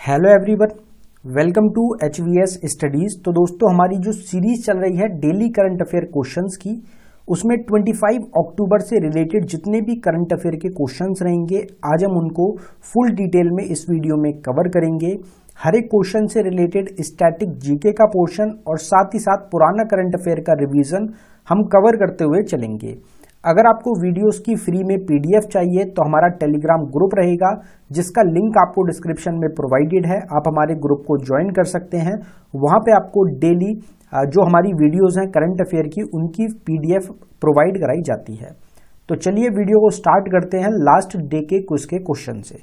Hello everyone, welcome to HVS studies. तो दोस्तों, हमारी जो सीरीज चल रही है डेली करंट अफेयर क्वेश्चंस की, उसमें 25 अक्टूबर से रिलेटेड जितने भी करंट अफेयर के क्वेश्चंस रहेंगे, आज हम उनको फुल डिटेल में इस वीडियो में कवर करेंगे। हर एक क्वेश्चन से रिलेटेड स्टैटिक जीके का पोर्शन और साथ ही साथ पुराना करंट अफेयर का रिवीजन हम कवर करते हुए चलेंगे। अगर आपको वीडियोस की फ्री में PDF चाहिए तो हमारा टेलीग्राम ग्रुप रहेगा, जिसका लिंक आपको डिस्क्रिप्शन में प्रोवाइडेड है। आप हमारे ग्रुप को ज्वाइन कर सकते हैं। वहां पे आपको डेली जो हमारी वीडियोस हैं करंट अफेयर की, उनकी PDF प्रोवाइड कराई जाती है। तो चलिए वीडियो को स्टार्ट करते हैं लास्ट डे के क्विज के क्वेश्चन से।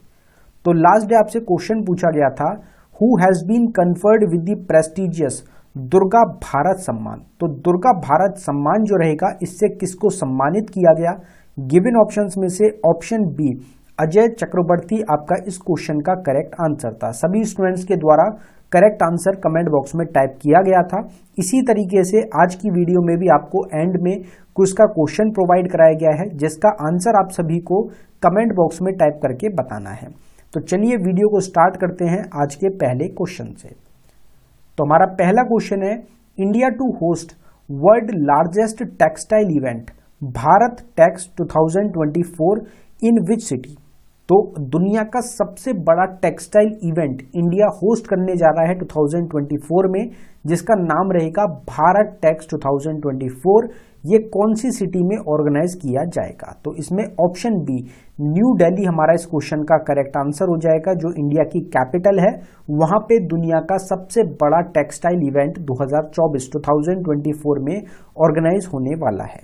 तो लास्ट डे आपसे क्वेश्चन पूछा गया था, who has been conferred with the prestigious Durga Bharat Samman. तो दुर्गा भारत सम्मान जो रहेगा, इससे किसको सम्मानित किया गया? गिवन ऑप्शंस में से ऑप्शन बी अजय चक्रवर्ती आपका इस क्वेश्चन का करेक्ट आंसर था। सभी स्टूडेंट्स के द्वारा करेक्ट आंसर कमेंट बॉक्स में टाइप किया गया था। इसी तरीके से आज की वीडियो में भी आपको एंड में क्विज का क्वेश्चन प्रोवाइड कराया गया है, जिसका आंसर आप सभी को कमेंट बॉक्स में टाइप करके बताना है। तो चलिए वीडियो को स्टार्ट करते हैं आज के पहले क्वेश्चन से। तो हमारा पहला क्वेश्चन है, India to host world largest textile event Bharat Tex 2024 in which city. तो दुनिया का सबसे बड़ा टेक्सटाइल इवेंट इंडिया होस्ट करने जा रहा है 2024 में, जिसका नाम रहेगा भारत टेक्स 2024। ये कौन सी सिटी में ऑर्गेनाइज किया जाएगा? तो इसमें ऑप्शन बी न्यू दिल्ली हमारा इस क्वेश्चन का करेक्ट आंसर हो जाएगा, जो इंडिया की कैपिटल है। वहां पे दुनिया का सबसे बड़ा टेक्सटाइल इवेंट 2024 में ऑर्गेनाइज होने वाला है।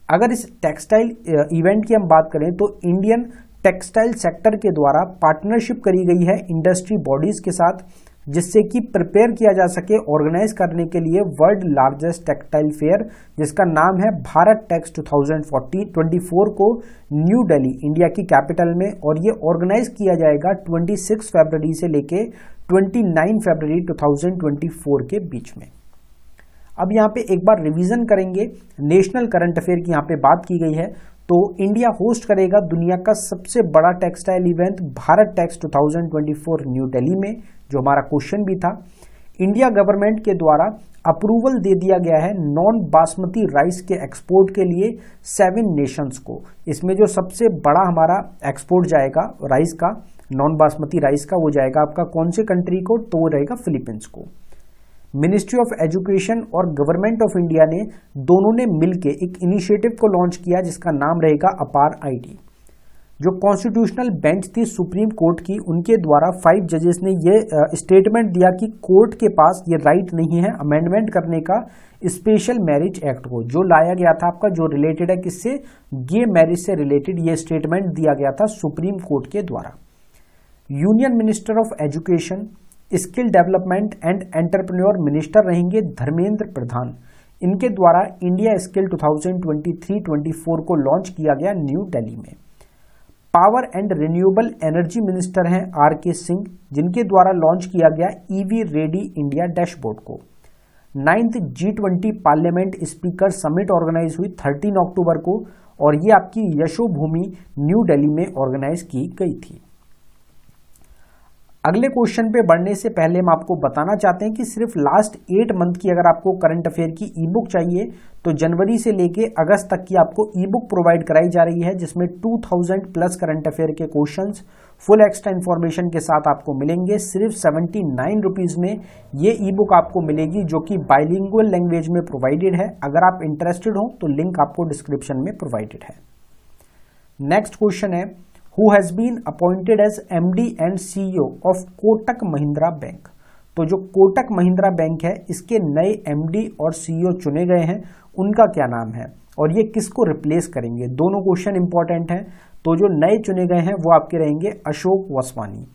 अगर इस टेक्सटाइल इवेंट की हम बात करें तो इंडियन टेक्सटाइल सेक्टर के द्वारा पार्टनरशिप करी गई है इंडस्ट्री बॉडीज के साथ, जिससे कि प्रिपेयर किया जा सके ऑर्गेनाइज करने के लिए वर्ल्ड लार्जेस्ट टेक्सटाइल फेयर, जिसका नाम है भारत टेक्स 2024 को न्यू दिल्ली इंडिया की कैपिटल में, और ये ऑर्गेनाइज किया जाएगा 26 फरवरी से लेके 29 फरवरी 2024 के बीच में। अब यहाँ पे एक बार रिवीजन करेंगे, नेशनल करंट अफेयर की यहाँ पे बात की गई है। तो इंडिया होस्ट करेगा दुनिया का सबसे बड़ा टेक्सटाइल इवेंट भारत टेक्स 2024 न्यू दिल्ली में, जो हमारा क्वेश्चन भी था। इंडिया गवर्नमेंट के द्वारा अप्रूवल दे दिया गया है नॉन बासमती राइस के एक्सपोर्ट के लिए 7 नेशंस को। इसमें जो सबसे बड़ा हमारा एक्सपोर्ट जाएगा राइस का, नॉन बासमती राइस का, वो जाएगा आपका कौन से कंट्री को? तो वो रहेगा फिलीपींस को। मिनिस्ट्री ऑफ एजुकेशन और गवर्नमेंट ऑफ इंडिया ने दोनों ने मिलकर एक इनिशिएटिव को लॉन्च किया, जिसका नाम रहेगा अपार ID। जो कॉन्स्टिट्यूशनल बेंच थी सुप्रीम कोर्ट की, उनके द्वारा 5 जजेस ने ये स्टेटमेंट दिया कि कोर्ट के पास ये राइट नहीं है अमेंडमेंट करने का स्पेशल मैरिज एक्ट को, जो लाया गया था आपका, जो रिलेटेड है किससे? गे मैरिज से रिलेटेड। ये स्टेटमेंट दिया गया था सुप्रीम कोर्ट के द्वारा। Union minister of education, skill development and entrepreneur minister रहेंगे धर्मेंद्र प्रधान। इनके द्वारा इंडिया स्किल 2023-24 को लॉन्च किया गया न्यू दिल्ली में। Power and renewable energy minister हैं RK सिंह, जिनके द्वारा लॉन्च किया गया EV रेडी इंडिया डैशबोर्ड को। 9th G20 parliament speaker summit organise हुई 13 अक्टूबर को, और ये आपकी यशोभूमि न्यू दिल्ली में ऑर्गेनाइज की गई थी। अगले क्वेश्चन पे बढ़ने से पहले हम आपको बताना चाहते हैं कि सिर्फ लास्ट 8 मंथ की अगर आपको करंट अफेयर की ई-बुक चाहिए तो जनवरी से लेके अगस्त तक की आपको ई-बुक प्रोवाइड कराई जा रही है, जिसमें 2000 प्लस करंट अफेयर के क्वेश्चंस फुल एक्स्ट्रा इन्फॉर्मेशन के साथ आपको मिलेंगे। सिर्फ 79 रुपीज में ये ई-बुक आपको मिलेगी, जो कि बाइलिंगुअल लैंग्वेज में प्रोवाइडेड है। अगर आप इंटरेस्टेड हो तो लिंक आपको डिस्क्रिप्शन में प्रोवाइडेड है। नेक्स्ट क्वेश्चन है, Who has been appointed as MD and CEO of Kotak Mahindra bank. तो जो कोटक महिंद्रा बैंक है, इसके नए MD और CEO चुने गए हैं, उनका क्या नाम है और ये किसको रिप्लेस करेंगे? दोनों क्वेश्चन इंपॉर्टेंट हैं। तो जो नए चुने गए हैं वो आपके रहेंगे अशोक वसवानी।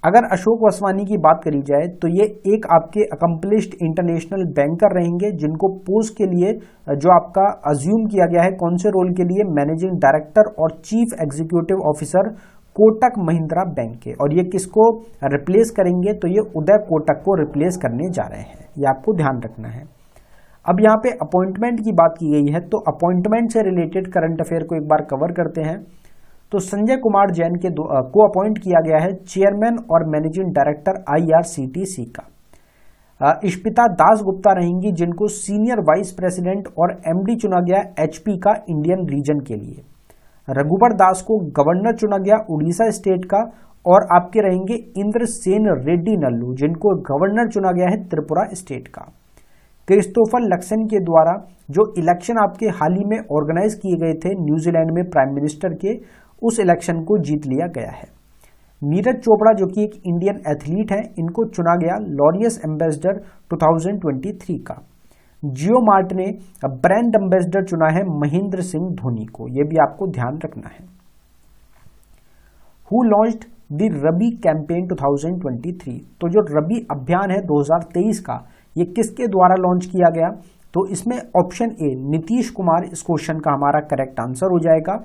अगर अशोक वसवानी की बात करी जाए तो ये एक आपके अकम्पलिश्ड इंटरनेशनल बैंकर रहेंगे, जिनको पोस्ट के लिए जो आपका अज्यूम किया गया है कौन से रोल के लिए? मैनेजिंग डायरेक्टर और chief executive officer Kotak Mahindra bank के। और ये किसको रिप्लेस करेंगे? तो ये उदय कोटक को रिप्लेस करने जा रहे हैं, ये आपको ध्यान रखना है। अब यहाँ पे अपॉइंटमेंट की बात की गई है, तो अपॉइंटमेंट से रिलेटेड करंट अफेयर को एक बार कवर करते हैं। तो संजय कुमार जैन को अपॉइंट किया गया है चेयरमैन और मैनेजिंग डायरेक्टर IRCTC का। इश्पिता दास गुप्ता रहेंगी जिनको सीनियर वाइस प्रेसिडेंट और MD चुना गया HP का इंडियन रीजन के लिए। रघुबर दास को गवर्नर चुना गया उड़ीसा स्टेट का, और आपके रहेंगे इंद्रसेन रेड्डी नल्लू जिनको गवर्नर चुना गया है त्रिपुरा स्टेट का। क्रिस्टोफर लक्सन के द्वारा जो इलेक्शन आपके हाल ही में ऑर्गेनाइज किए गए थे न्यूजीलैंड में प्राइम मिनिस्टर के, उस इलेक्शन को जीत लिया गया है। नीरज चोपड़ा जो कि एक इंडियन एथलीट है, इनको चुना गया लॉरियस एम्बेसडर 2023 का। जियो मार्ट ने ब्रांड एम्बेसडर चुना है महेंद्र सिंह धोनी को, यह भी आपको ध्यान रखना है। Who launched the rabi campaign 2023, तो जो रबी अभियान है 2023 का, ये किसके द्वारा लॉन्च किया गया? तो इसमें ऑप्शन ए नीतीश कुमार इस क्वेश्चन का हमारा करेक्ट आंसर हो जाएगा।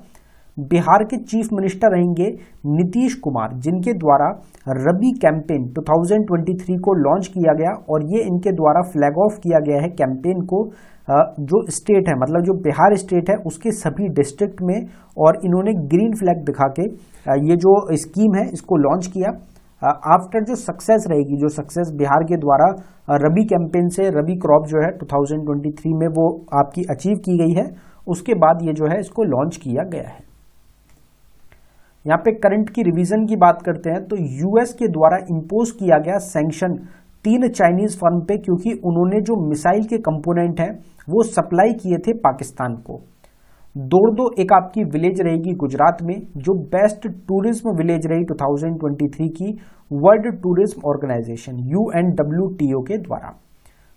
बिहार के चीफ मिनिस्टर रहेंगे नीतीश कुमार, जिनके द्वारा रबी कैंपेन 2023 को लॉन्च किया गया, और ये इनके द्वारा फ्लैग ऑफ किया गया है कैंपेन को जो स्टेट है, मतलब जो बिहार स्टेट है उसके सभी डिस्ट्रिक्ट में, और इन्होंने ग्रीन फ्लैग दिखा के ये जो स्कीम है इसको लॉन्च किया। आफ्टर जो सक्सेस रहेगी, जो सक्सेस बिहार के द्वारा रबी कैंपेन से रबी क्रॉप जो है 2023 में वो आपकी अचीव की गई है, उसके बाद ये जो है इसको लॉन्च किया गया है। यहाँ पे करंट की रिवीजन की बात करते हैं तो यूएस के द्वारा इंपोज किया गया सैंक्शन 3 चाइनीज फर्म पे, क्योंकि उन्होंने जो मिसाइल के कंपोनेंट हैं वो सप्लाई किए थे पाकिस्तान को। दोरदो एक आपकी विलेज रहेगी गुजरात में, जो बेस्ट टूरिज्म विलेज रही 2023 की वर्ल्ड टूरिज्म ऑर्गेनाइजेशन UNWTO के द्वारा।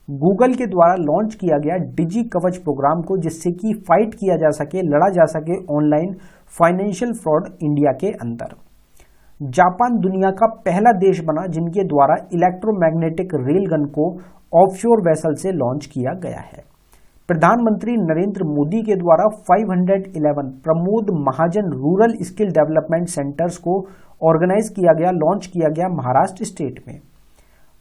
गूगल के द्वारा लॉन्च किया गया डिजी कवच प्रोग्राम को, जिससे कि फाइट किया जा सके, लड़ा जा सके ऑनलाइन फाइनेंशियल फ्रॉड इंडिया के अंदर। जापान दुनिया का पहला देश बना जिनके द्वारा इलेक्ट्रोमैग्नेटिक रेलगन को ऑफशोर वेसल से लॉन्च किया गया है। प्रधानमंत्री नरेंद्र मोदी के द्वारा 511 Pramod Mahajan rural skill development centres को ऑर्गेनाइज किया गया, लॉन्च किया गया महाराष्ट्र स्टेट में।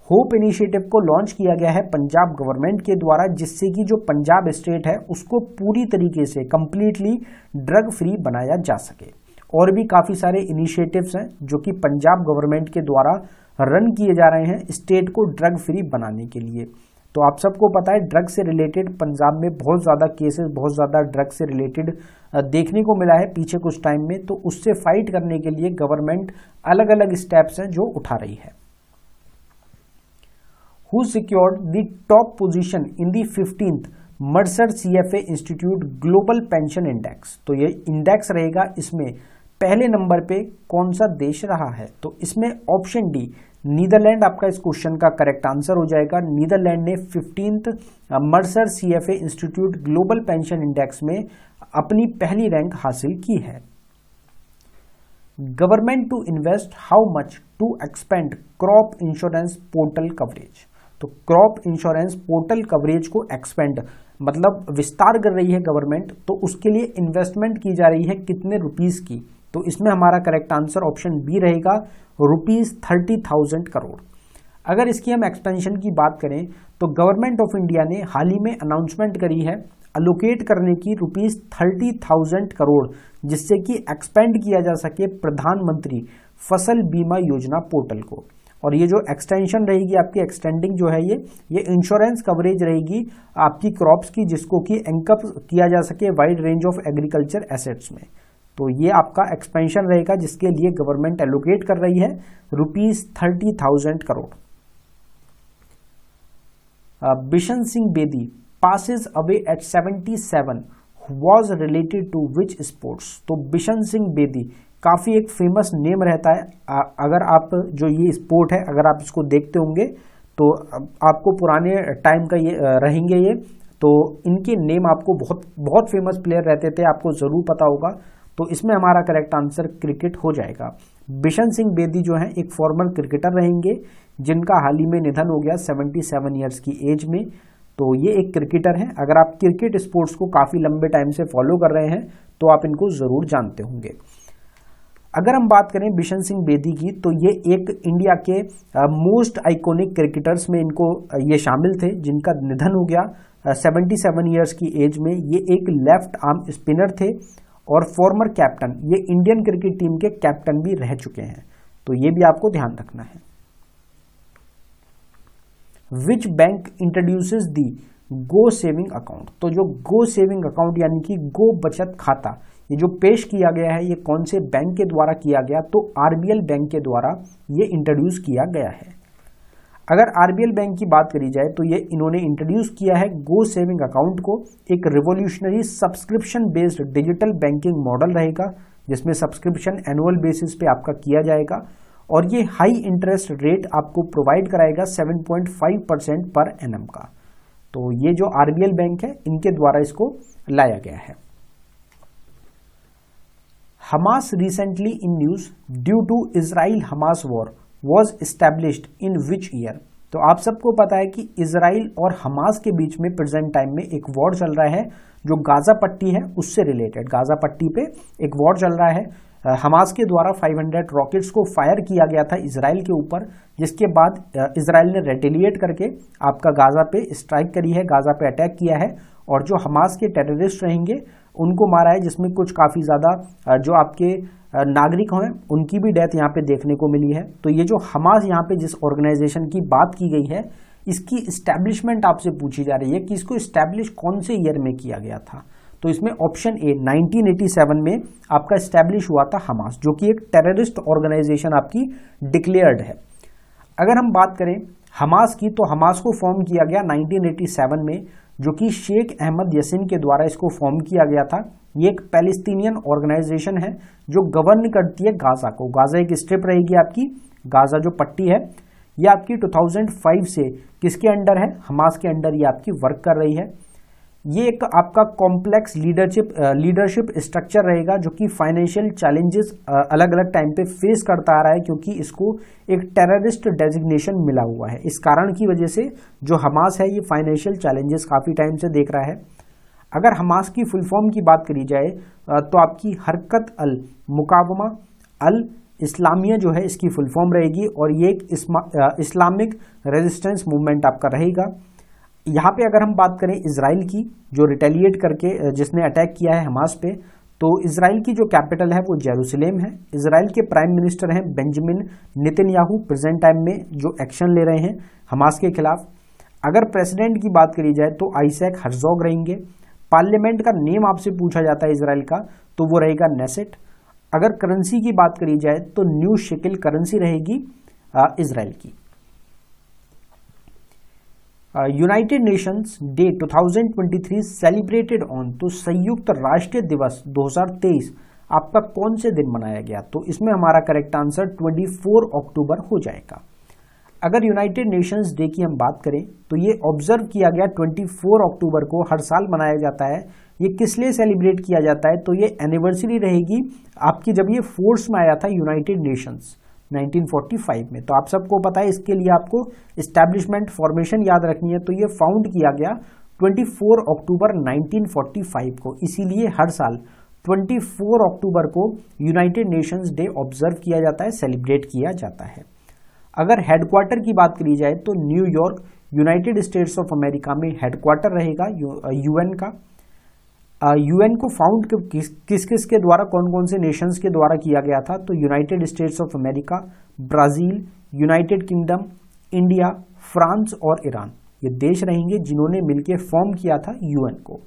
होप इनिशिएटिव को लॉन्च किया गया है पंजाब गवर्नमेंट के द्वारा, जिससे कि जो पंजाब स्टेट है उसको पूरी तरीके से कंप्लीटली ड्रग फ्री बनाया जा सके। और भी काफी सारे इनिशिएटिव्स हैं जो कि पंजाब गवर्नमेंट के द्वारा रन किए जा रहे हैं स्टेट को ड्रग फ्री बनाने के लिए। तो आप सबको पता है ड्रग से रिलेटेड पंजाब में बहुत ज़्यादा केसेस, बहुत ज़्यादा ड्रग से रिलेटेड देखने को मिला है पिछले कुछ टाइम में, तो उससे फाइट करने के लिए गवर्नमेंट अलग अलग स्टेप्स हैं जो उठा रही है। Who secured the top position in the 15th Mercer CFA institute global pension index, तो ये इंडेक्स रहेगा, इसमें पहले नंबर पे कौन सा देश रहा है? तो इसमें ऑप्शन डी नीदरलैंड आपका इस क्वेश्चन का करेक्ट आंसर हो जाएगा। नीदरलैंड ने 15th Mercer CFA institute global pension index में अपनी पहली रैंक हासिल की है। Government to invest how much to expand crop insurance portal coverage, तो क्रॉप इंश्योरेंस पोर्टल कवरेज को एक्सपेंड मतलब विस्तार कर रही है गवर्नमेंट, तो उसके लिए इन्वेस्टमेंट की जा रही है कितने रुपीस की? तो इसमें हमारा करेक्ट आंसर ऑप्शन बी रहेगा, ₹30,000 करोड़। अगर इसकी हम एक्सपेंशन की बात करें तो गवर्नमेंट ऑफ इंडिया ने हाल ही में अनाउंसमेंट करी है अलोकेट करने की ₹30,000 करोड़, जिससे कि एक्सपेंड किया जा सके प्रधानमंत्री फसल बीमा योजना पोर्टल को। और ये जो एक्सटेंशन रहेगी आपकी, एक्सटेंडिंग जो है ये इंश्योरेंस कवरेज रहेगी आपकी क्रॉप्स की, जिसको कि एंकअप किया जा सके wide range of agriculture assets में। तो ये आपका एक्सपेंशन रहेगा जिसके लिए गवर्नमेंट एलोकेट कर रही है ₹30,000 crore. Bishan Singh Bedi passes away at 77 was related to which sports, तो बिशन सिंह बेदी काफी एक फेमस नेम रहता है। अगर आप जो ये स्पोर्ट है अगर आप इसको देखते होंगे तो आपको पुराने टाइम का ये रहेंगे ये, तो इनके नेम आपको बहुत फेमस प्लेयर रहते थे, आपको जरूर पता होगा। तो इसमें हमारा करेक्ट आंसर क्रिकेट हो जाएगा। बिशन सिंह बेदी जो है एक फॉर्मर क्रिकेटर रहेंगे जिनका हाल ही में निधन हो गया 77 ईयर्स की एज में। तो ये एक क्रिकेटर हैं। अगर आप क्रिकेट स्पोर्ट्स को काफी लंबे टाइम से फॉलो कर रहे हैं तो आप इनको जरूर जानते होंगे। अगर हम बात करें बिशन सिंह बेदी की, तो ये एक इंडिया के मोस्ट आइकॉनिक क्रिकेटर्स में इनको ये शामिल थे जिनका निधन हो गया 77 ईयर्स की एज में। ये एक लेफ्ट आर्म स्पिनर थे और फॉर्मर कैप्टन, ये इंडियन क्रिकेट टीम के कैप्टन भी रह चुके हैं, तो ये भी आपको ध्यान रखना है। Which bank introduces the go saving account, तो जो गो सेविंग अकाउंट यानी कि गो बचत खाता, ये जो पेश किया गया है ये कौन से बैंक के द्वारा किया गया, तो आरबीएल बैंक के द्वारा ये इंट्रोड्यूस किया गया है। अगर आरबीएल बैंक की बात करी जाए तो ये इन्होंने इंट्रोड्यूस किया है गो सेविंग अकाउंट को। एक revolutionary subscription based digital banking model रहेगा, जिसमें सब्सक्रिप्शन एनुअल बेसिस पे आपका किया जाएगा और ये हाई इंटरेस्ट रेट आपको प्रोवाइड कराएगा 7.5% पर एनम का। तो ये जो आरबीएल बैंक है इनके द्वारा इसको लाया गया है। Hamas recently in news due to Israel Hamas war was established in which year, तो आप सबको पता है कि इजराइल और हमास के बीच में प्रेजेंट टाइम में एक वॉर चल रहा है जो गाजा पट्टी है उससे रिलेटेड। गाजा पट्टी पे एक वॉर चल रहा है। हमास के द्वारा 500 रॉकेट्स को फायर किया गया था इजराइल के ऊपर, जिसके बाद इजराइल ने रेटेलिएट करके आपका गाजा पे स्ट्राइक करी है, गाजा पे अटैक किया है और जो हमास के टेररिस्ट रहेंगे उनको मारा है, जिसमें कुछ काफी ज्यादा जो आपके नागरिक हैं उनकी भी डेथ यहाँ पे देखने को मिली है। तो ये जो हमास यहाँ पे जिस ऑर्गेनाइजेशन की बात की गई है इसकी इस्टेब्लिशमेंट आपसे पूछी जा रही है कि इसको इस्टेब्लिश कौन से ईयर में किया गया था, तो इसमें ऑप्शन ए 1987 में आपका इस्टेब्लिश हुआ था हमास, जो कि एक टेररिस्ट ऑर्गेनाइजेशन आपकी डिक्लेयर्ड है। अगर हम बात करें हमास की, तो हमास को फॉर्म किया गया 1987 में, जो कि शेख अहमद यसीन के द्वारा इसको फॉर्म किया गया था। ये एक पैलेस्टीनियन ऑर्गेनाइजेशन है जो गवर्न करती है गाजा को। गाजा एक स्ट्रिप रहेगी आपकी, गाजा जो पट्टी है ये आपकी 2005 से किसके अंडर है, हमास के अंडर ये आपकी वर्क कर रही है। ये एक आपका कॉम्प्लेक्स लीडरशिप स्ट्रक्चर रहेगा जो कि फाइनेंशियल चैलेंजेस अलग अलग टाइम पे फेस करता आ रहा है, क्योंकि इसको एक टेररिस्ट डेजिग्नेशन मिला हुआ है। इस कारण की वजह से जो हमास है ये फाइनेंशियल चैलेंजेस काफी टाइम से देख रहा है। अगर हमास की फुल फॉर्म की बात करी जाए तो आपकी हरकत अल मुकावमा अल इस्लामिया जो है इसकी फुल फॉर्म रहेगी और ये एक इस्लामिक रेजिस्टेंस मूवमेंट आपका रहेगा। यहाँ पे अगर हम बात करें इजराइल की, जो रिटेलिएट करके जिसने अटैक किया है हमास पे, तो इजराइल की जो कैपिटल है वो जेरूसलेम है। इजराइल के प्राइम मिनिस्टर हैं बेंजामिन नेतन्याहू, प्रेजेंट टाइम में जो एक्शन ले रहे हैं हमास के खिलाफ। अगर प्रेसिडेंट की बात करी जाए तो आइजैक हर्जोग रहेंगे। पार्लियामेंट का नेम आपसे पूछा जाता है इजराइल का, तो वो रहेगा नेसेट। अगर करेंसी की बात करी जाए तो न्यू शेकिल करेंसी रहेगी इजराइल की। United Nations day 2023 celebrated on, तो संयुक्त राष्ट्र दिवस 2023 आपका कौन से दिन मनाया गया, तो इसमें हमारा करेक्ट आंसर 24 अक्टूबर हो जाएगा। अगर यूनाइटेड नेशंस डे की हम बात करें तो ये ऑब्जर्व किया गया 24 अक्टूबर को, हर साल मनाया जाता है। ये किस लिए सेलिब्रेट किया जाता है, तो ये एनिवर्सरी रहेगी आपकी जब ये फोर्स में आया था यूनाइटेड नेशंस 1945 में। तो आप सबको पता है, इसके लिए आपको एस्टैब्लिशमेंट फॉर्मेशन याद रखनी है। तो ये फाउंड किया गया 24 अक्टूबर 1945 को, इसीलिए हर साल 24 अक्टूबर को यूनाइटेड नेशंस डे ऑब्जर्व किया जाता है, सेलिब्रेट किया जाता है। अगर हेडक्वार्टर की बात करी जाए तो New York United states of America में हेडक्वार्टर रहेगा यूएन का। यूएन को फाउंड किस किस के द्वारा, कौन कौन से नेशंस के द्वारा किया गया था, तो United states of America, Brazil, United kingdom, India, France और ईरान, ये देश रहेंगे जिन्होंने मिलकर फॉर्म किया था यूएन को।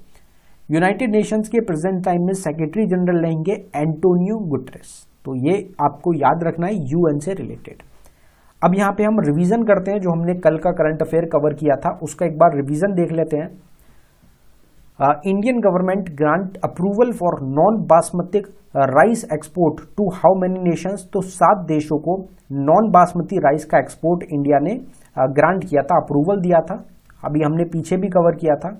यूनाइटेड नेशंस के प्रेजेंट टाइम में सेक्रेटरी जनरल रहेंगे एंटोनियो गुटेरेस। तो ये आपको याद रखना है यूएन से रिलेटेड। अब यहाँ पे हम रिवीजन करते हैं, जो हमने कल का करंट अफेयर कवर किया था उसका एक बार रिवीजन देख लेते हैं। Indian government grant approval for non basmati rice export to how many nations, तो 7 देशों को नॉन बासमती राइस का एक्सपोर्ट इंडिया ने ग्रांट किया था, अप्रूवल दिया था। अभी हमने पीछे भी कवर किया था।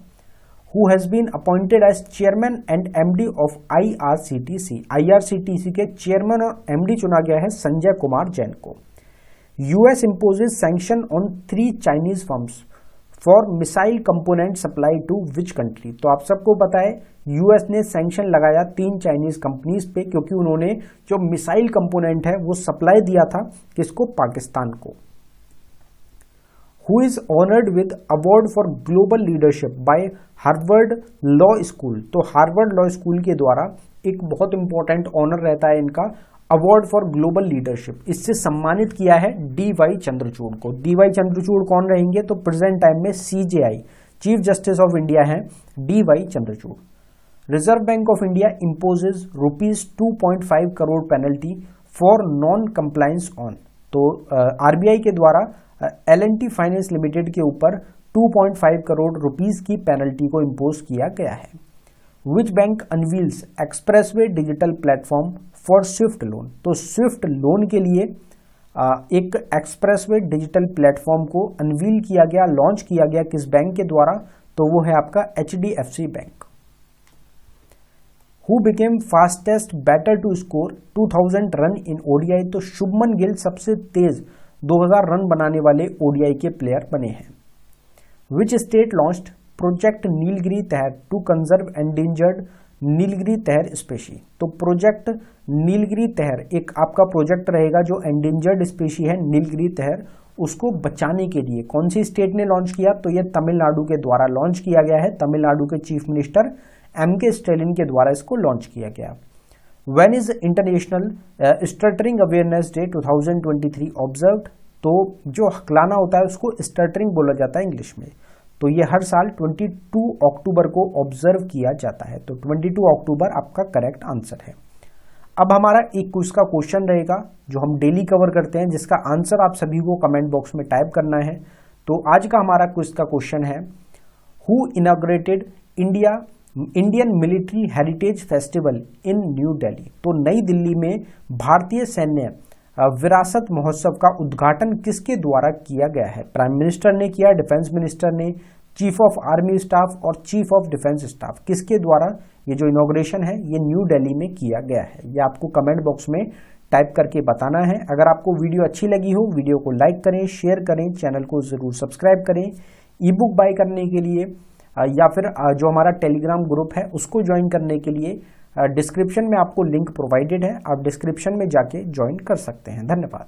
Who has been appointed as chairman and MD of IRCTC, IRCTC के चेयरमैन और एमडी चुना गया है संजय कुमार जैन को। US imposes sanction on 3 Chinese firms for missile component supply to which country, तो आप सबको पता है यूएस ने सैंक्शन लगाया 3 चाइनीज कंपनीज पे, क्योंकि उन्होंने जो मिसाइल कंपोनेंट है वो सप्लाई दिया था किसको, पाकिस्तान को। Who is honoured with award for global leadership bye Harvard law school. तो हार्वर्ड लॉ स्कूल के द्वारा एक बहुत इंपॉर्टेंट ऑनर रहता है इनका, अवार्ड फॉर ग्लोबल लीडरशिप। इससे सम्मानित किया है डी.वाई. चंद्रचूड़ को। डी.वाई. चंद्रचूड़ कौन रहेंगे? तो प्रेजेंट टाइम में CJI chief justice of India हैं D Y. Chandrachud. Reserve bank of India imposes ₹2.5 crore penalty for non compliance on. तो RBI के द्वारा L&T फाइनेंस लिमिटेड के ऊपर 2.5 करोड़ रुपीस की पेनल्टी को इम्पोज किया गया है। Which bank unveils expressway digital platform for Swift loan. तो स्विफ्ट लोन के लिए एक एक्सप्रेसवे डिजिटल प्लेटफॉर्म को अनवील किया गया, लॉन्च किया गया किस बैंक के द्वारा? तो वो है आपका HDFC bank. Who became fastest batter to score 2000 run in ODI। तो शुभमन गिल सबसे तेज 2000 रन बनाने वाले ODI के प्लेयर बने हैं। Which state launched project Nilgiri तहर टू कंजर्व एंडेंजर्ड नीलगिरी तहर स्पेशी। तो प्रोजेक्ट नीलगिरी तहर एक आपका प्रोजेक्ट रहेगा जो एंडेंजर्ड स्पेशी है नीलगिरी तहर, उसको बचाने के लिए कौन सी स्टेट ने लॉन्च किया? तो ये तमिलनाडु के द्वारा लॉन्च किया गया है। तमिलनाडु के चीफ मिनिस्टर M.K. स्टैलिन के द्वारा इसको लॉन्च किया गया। When is international stuttering awareness day 2023 observed. तो जो हकलाना होता है उसको स्टटरिंग बोला जाता है इंग्लिश में। तो ये हर साल 22 अक्टूबर को ऑब्जर्व किया जाता है। तो 22 अक्टूबर आपका करेक्ट आंसर है। अब हमारा एक क्विज का क्वेश्चन रहेगा जो हम डेली कवर करते हैं, जिसका आंसर आप सभी को कमेंट बॉक्स में टाइप करना है। तो आज का हमारा क्विज का क्वेश्चन है, who inaugurated Indian military heritage festival in new Delhi. तो नई दिल्ली में भारतीय सैन्य विरासत महोत्सव का उद्घाटन किसके द्वारा किया गया है? प्राइम मिनिस्टर ने किया, डिफेंस मिनिस्टर ने, चीफ ऑफ आर्मी स्टाफ और चीफ ऑफ डिफेंस स्टाफ, किसके द्वारा ये जो इनॉग्रेशन है ये न्यू दिल्ली में किया गया है? ये आपको कमेंट बॉक्स में टाइप करके बताना है। अगर आपको वीडियो अच्छी लगी हो, वीडियो को लाइक करें, शेयर करें, चैनल को जरूर सब्सक्राइब करें। ई बुक बाय करने के लिए या फिर जो हमारा टेलीग्राम ग्रुप है उसको ज्वाइन करने के लिए डिस्क्रिप्शन में आपको लिंक प्रोवाइडेड है, आप डिस्क्रिप्शन में जाके ज्वाइन कर सकते हैं। धन्यवाद।